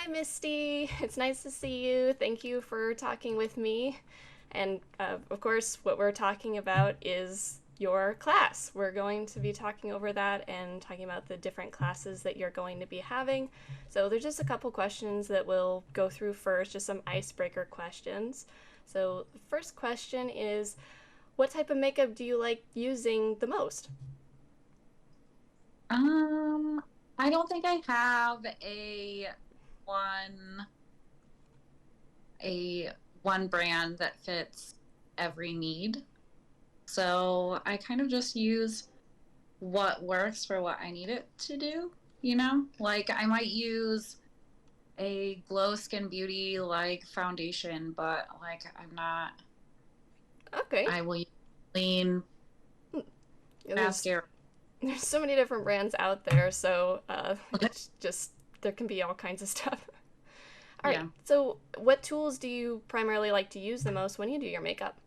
Misty. It's nice to see you. Thank you for talking with me. And of course, what we're talking about is your class. We're going to be talking over that and talking about the different classes that you're going to be having. So, there's just a couple questions that we'll go through first, just some icebreaker questions. So, the first question is, what type of makeup do you like using the most? Um, I don't think I have one a one brand that fits every need. So I kind of just use what works for what I need it to do, you know? Like I might use a glow skin beauty like foundation, but like Okay. I will use clean Yeah, mascara. there's so many different brands out there, so it's just there can be all kinds of stuff. All right. Yeah. So, what tools do you primarily like to use the most when you do your makeup?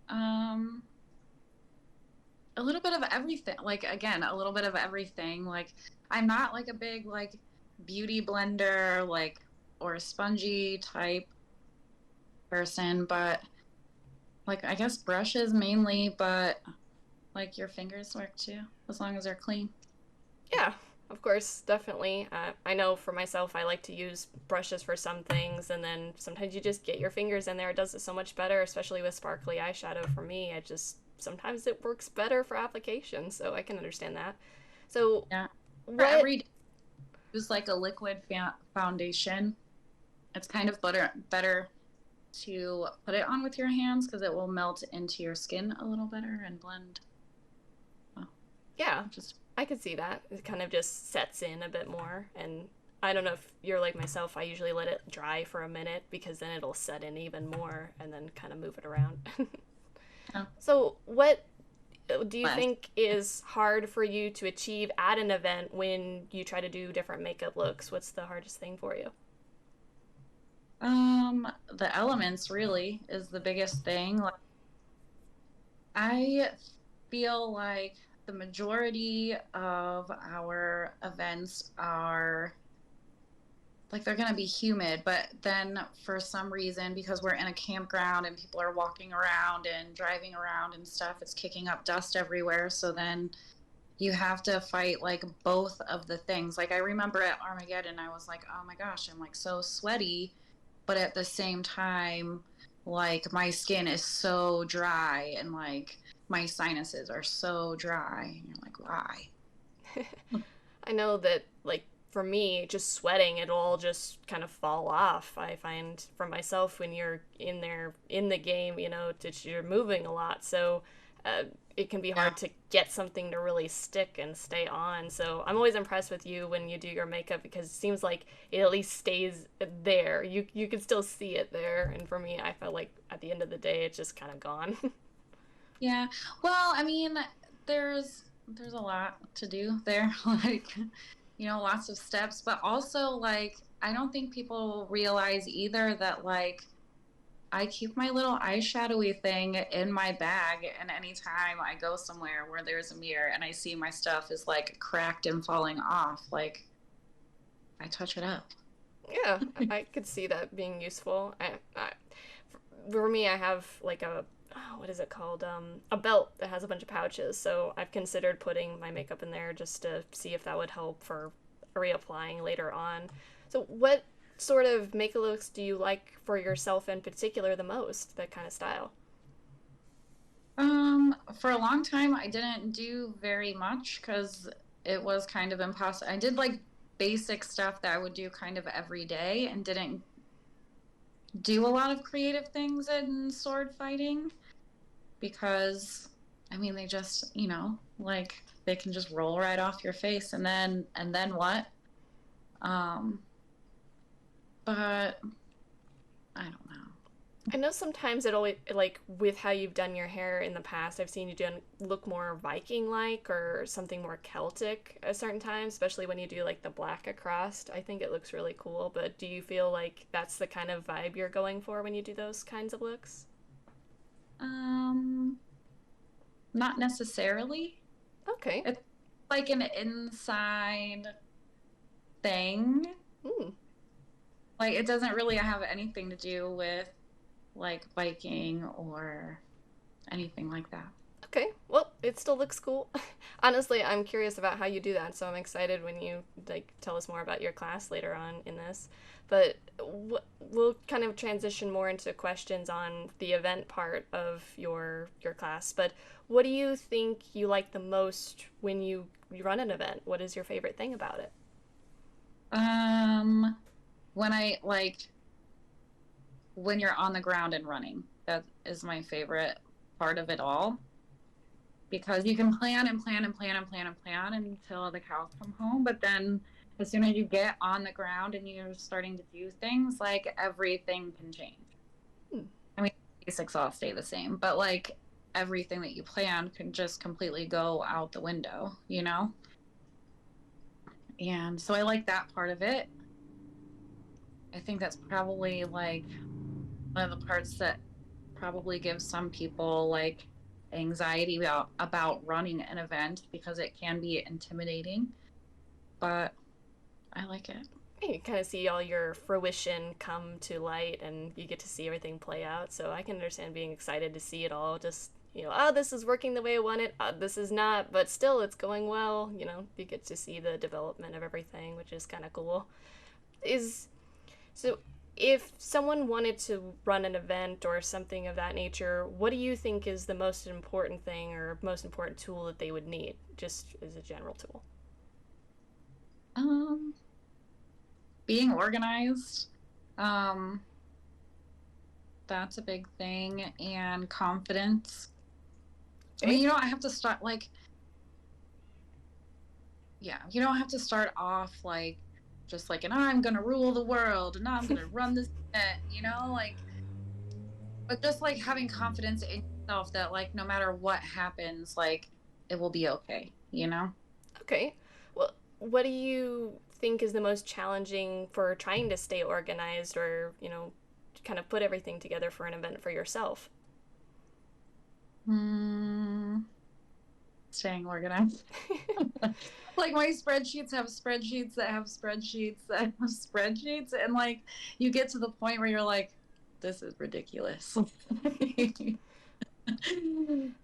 Um, a little bit of everything. Like again, a little bit of everything. Like I'm not like a big like beauty blender like or a spongy type person, but like I guess brushes mainly, but like your fingers work too, as long as they're clean. Yeah, of course, definitely. I know for myself, I like to use brushes for some things, and then sometimes you just get your fingers in there. It does it so much better, especially with sparkly eyeshadow. For me, it just sometimes it works better for application, so I can understand that. So, Yeah. For what? every day, use like a liquid foundation. It's kind of better to put it on with your hands because it will melt into your skin a little better and blend. Oh, Yeah, just I could see that. It kind of just sets in a bit more. And I don't know if you're like myself, I usually let it dry for a minute because then it'll set in even more and then kind of move it around. oh, So, what do you less. think is hard for you to achieve at an event when you try to do different makeup looks? What's the hardest thing for you? The elements really is the biggest thing. Like I feel like the majority of our events are like they're going to be humid, but then for some reason, because we're in a campground and people are walking around and driving around and stuff, it's kicking up dust everywhere. So then you have to fight like both of the things. Like I remember at Armageddon, I was like, oh my gosh, I'm like so sweaty, but at the same time, like my skin is so dry and like my sinuses are so dry. And you're like, why? I know that, like, for me, just sweating, it'll all just kind of fall off. I find for myself when you're in there in the game, you're moving a lot. So uh, it can be Yeah. hard to get something to really stick and stay on. So I'm always impressed with you when you do your makeup because it seems like it at least stays there. You can still see it there. And for me, I felt like at the end of the day, it's just kind of gone. Yeah. Well, I mean, there's a lot to do there. Like, lots of steps, but also like I don't think people realize either that like I keep my little eyeshadowy thing in my bag, and anytime I go somewhere where there's a mirror and I see my stuff is like cracked and falling off, like I touch it up. Yeah, I could see that being useful. For me, I have like what is it called? A belt that has a bunch of pouches. So I've considered putting my makeup in there just to see if that would help for reapplying later on. So what sort of makeup looks do you like for yourself in particular the most? That kind of style. For a long time, I didn't do very much because it was kind of impossible. I did like basic stuff that I would do kind of every day and didn't do a lot of creative things in sword fighting because, I mean, they just, like they can just roll right off your face and then what? Um, but I don't know. I know sometimes it always like with how you've done your hair in the past. I've seen you do look more Viking like or something more Celtic at certain times, especially when you do like the black across. I think it looks really cool. But do you feel like that's the kind of vibe you're going for when you do those kinds of looks? Um, Not necessarily. Okay. It's like an inside thing. Hmm. Like it doesn't really have anything to do with like biking or anything like that. Okay, well, it still looks cool. Honestly, I'm curious about how you do that, so I'm excited when you like tell us more about your class later on in this. But we'll kind of transition more into questions on the event part of your class. But what do you think you like the most when you run an event? What is your favorite thing about it? Um, when I like when you're on the ground and running, that is my favorite part of it all because you can plan and plan and plan and plan and plan until the cows come home, but then as soon as you get on the ground and you're starting to do things, like everything can change. Hmm. I mean, basics all stay the same, but like everything that you plan can just completely go out the window, you know? And so I like that part of it. I think that's probably like one of the parts that probably gives some people like anxiety about running an event because it can be intimidating, but I like it. You kind of see all your fruition come to light and you get to see everything play out. So I can understand being excited to see it all. Just, oh, this is working the way I want it. This is not, but still it's going well. You get to see the development of everything, which is kind of cool. Is so if someone wanted to run an event or something of that nature, what do you think is the most important thing or most important tool that they would need, just as a general tool? Um, Being organized, um, that's a big thing, and confidence. I mean, Okay. you don't have to start like, yeah, you don't have to start off like just like, and I'm gonna rule the world, and I'm gonna run this event, like, but just like having confidence in yourself that like no matter what happens, like it will be okay. Okay. Well, what do you think is the most challenging for trying to stay organized or, kind of put everything together for an event for yourself? Hmm, staying organized. Like my spreadsheets have spreadsheets that have spreadsheets that have spreadsheets, and like you get to the point where you're like, this is ridiculous.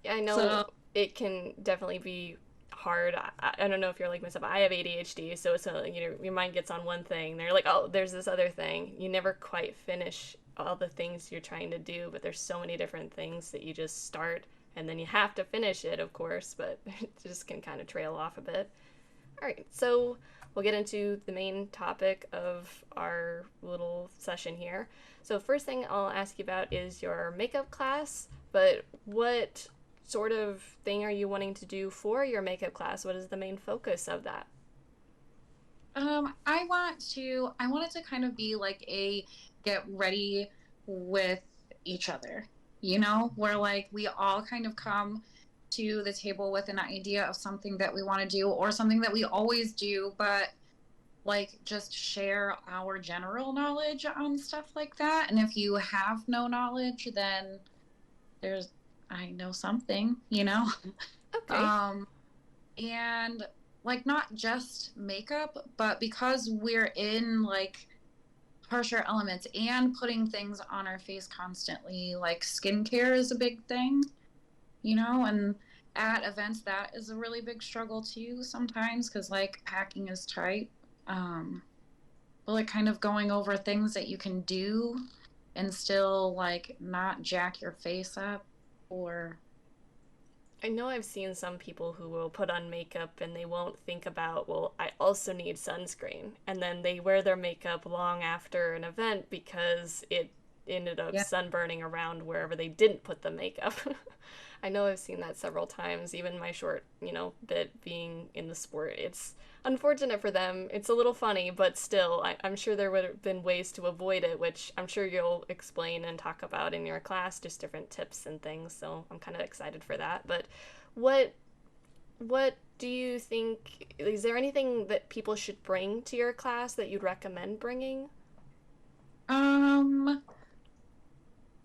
Yeah, I know So it can definitely be hard. I don't know if you're like myself. I have ADHD, so it's your mind gets on one thing. They're like, oh, there's this other thing. You never quite finish all the things you're trying to do, but there's so many different things that you just start and then you have to finish it, of course, but it just can kind of trail off a bit. All right, so we'll get into the main topic of our little session here. So, first thing I'll ask you about is your makeup class, but what sort of thing are you wanting to do for your makeup class? What is the main focus of that? I want it to kind of be like a get ready with each other, where like we all kind of come to the table with an idea of something that we want to do or something that we always do, but like just share our general knowledge on stuff like that. And if you have no knowledge, then there's, I know something. Okay. Um, and like not just makeup, but because we're in like harsher elements and putting things on our face constantly, like skincare is a big thing, and at events that is a really big struggle too sometimes because like packing is tight. Um, but like kind of going over things that you can do and still like not jack your face up or I know I've seen some people who will put on makeup and they won't think about, well, I also need sunscreen. And then they wear their makeup long after an event because it ended up yeah. sunburning around wherever they didn't put the makeup. I know I've seen that several times, even my short, bit being in the sport. It's unfortunate for them. It's a little funny, but still, I'm sure there would have been ways to avoid it, which I'm sure you'll explain and talk about in your class, just different tips and things. So I'm kind of excited for that. But what what do you think? Is there anything that people should bring to your class that you'd recommend bringing? um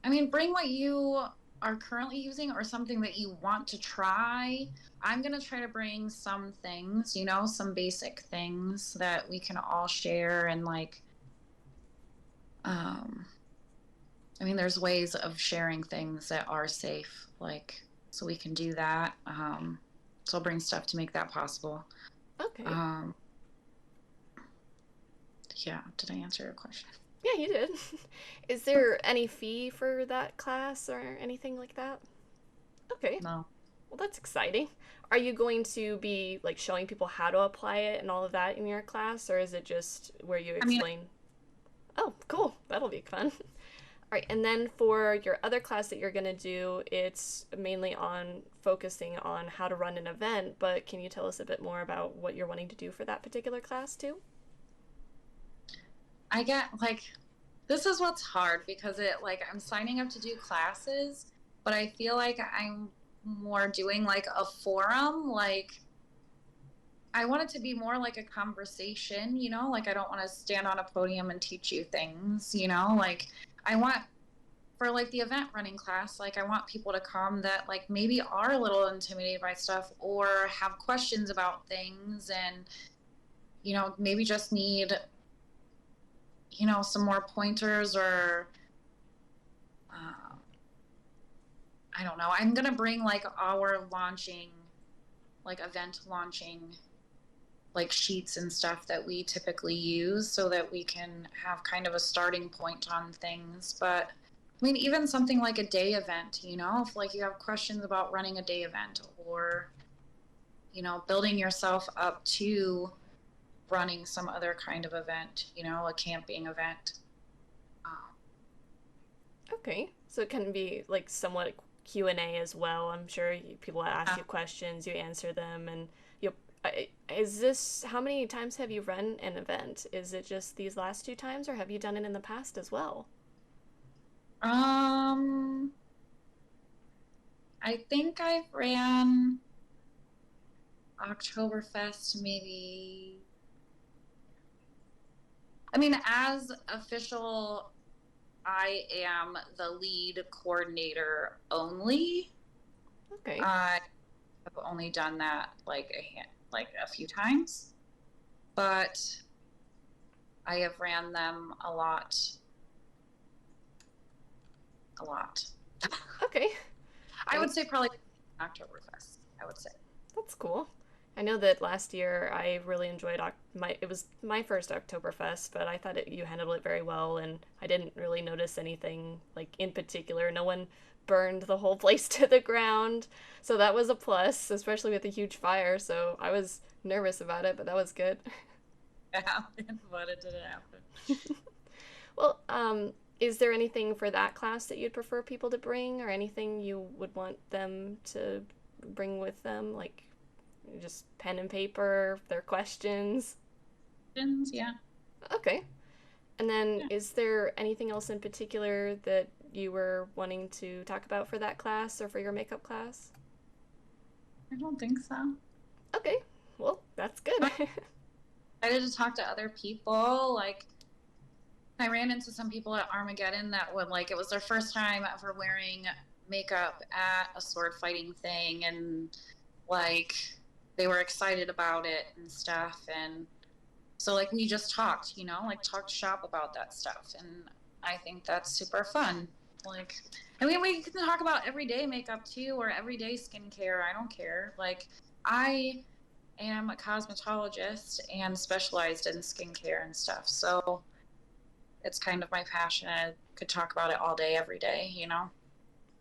I mean, bring what you are currently using or something that you want to try. I'm going to try to bring some things, some basic things that we can all share and like Um, I mean, there's ways of sharing things that are safe, like, so we can do that. So I'll bring stuff to make that possible. Okay. Um, yeah, did I answer your question? Yeah, you did. Is there any fee for that class or anything like that? Okay. No. Well, that's exciting. Are you going to be like showing people how to apply it and all of that in your class, or is it just where you I mean, explain? Oh, cool. That'll be fun. All right, and then for your other class that you're going to do, it's mainly on focusing on how to run an event, but can you tell us a bit more about what you're wanting to do for that particular class too? I get like, this is what's hard because I'm signing up to do classes, but I feel like I'm more doing like a forum. Like, I want it to be more like a conversation, like I don't want to stand on a podium and teach you things, like I want for like the event running class, like I want people to come that like maybe are a little intimidated by stuff or have questions about things and maybe just need some more pointers or uh, I don't know. I'm gonna bring like our launching like event launching like sheets and stuff that we typically use so that we can have kind of a starting point on things. But I mean, even something like a day event, if like you have questions about running a day event or, building yourself up to running some other kind of event, a camping event. Um, Okay, so it can be like somewhat Q&A as well. I'm sure people ask you questions, you answer them, and you. Is this how many times have you run an event? Is it just these last two times, or have you done it in the past as well? um, I think I've ran Oktoberfest maybe. I mean, as official, I am the lead coordinator only. Okay, I have only done that like a few times, but I have ran them a lot. okay, I and would say probably Oktoberfest. I would say. that's cool. I know that last year I really enjoyed my. It was my first Oktoberfest, but I thought you handled it very well, and I didn't really notice anything like in particular. No one burned the whole place to the ground, so that was a plus, especially with a huge fire. So I was nervous about it, but that was good. It happened, but it didn't happen. Well, is there anything for that class that you'd prefer people to bring, or anything you would want them to bring with them, like just pen and paper, their questions? Yeah. Okay. And then, Yeah. is there anything else in particular that you were wanting to talk about for that class or for your makeup class? I don't think so. Okay. Well, that's good. I excited to talk to other people. Like I ran into some people at Armageddon that would like it was their first time ever wearing makeup at a sword fighting thing and like they were excited about it and stuff and so like we just talked, like talked shop about that stuff and I think that's super fun. Like I mean we can talk about everyday makeup too or everyday skincare. I don't care. Like I am a cosmetologist and specialized in skincare and stuff. So it's kind of my passion. I could talk about it all day, every day.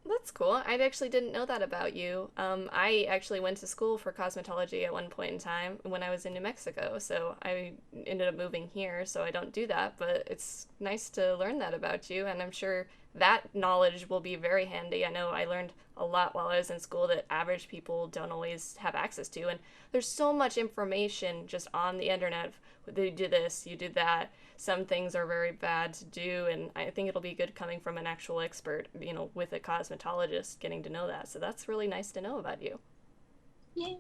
That's cool. I actually didn't know that about you. I actually went to school for cosmetology at one point in time when I was in New Mexico, so I ended up moving here, so I don't do that, but it's nice to learn that about you, and I'm sure that knowledge will be very handy. I know I learned a lot while I was in school that average people don't always have access to, and there's so much information just on the internet. You do this, you do that. Some things are very bad to do, and I think it'll be good coming from an actual expert, with a cosmetologist, getting to know that. So that's really nice to know about you. Yeah.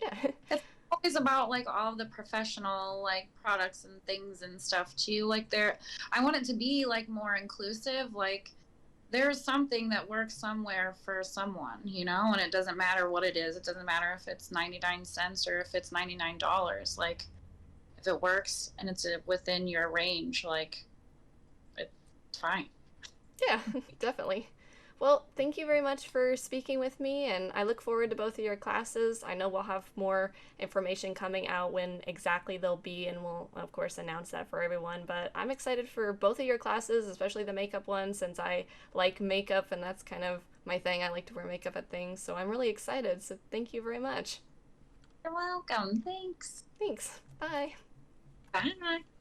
Yeah. It's always about like all of the professional like products and things and stuff too. Like I want it to be like more inclusive. Like there's something that works somewhere for someone, and it doesn't matter what it is. It doesn't matter if it's 99 cents or if it's $99. Like if it works and it's within your range, like It's fine. Yeah, definitely. Well, thank you very much for speaking with me, and I look forward to both of your classes. I know we'll have more information coming out when exactly they'll be, and we'll, of course, announce that for everyone. But I'm excited for both of your classes, especially the makeup one, since I like makeup, and that's kind of my thing. I like to wear makeup at things, so I'm really excited. So thank you very much. You're welcome. Thanks. Thanks. Bye. Bye.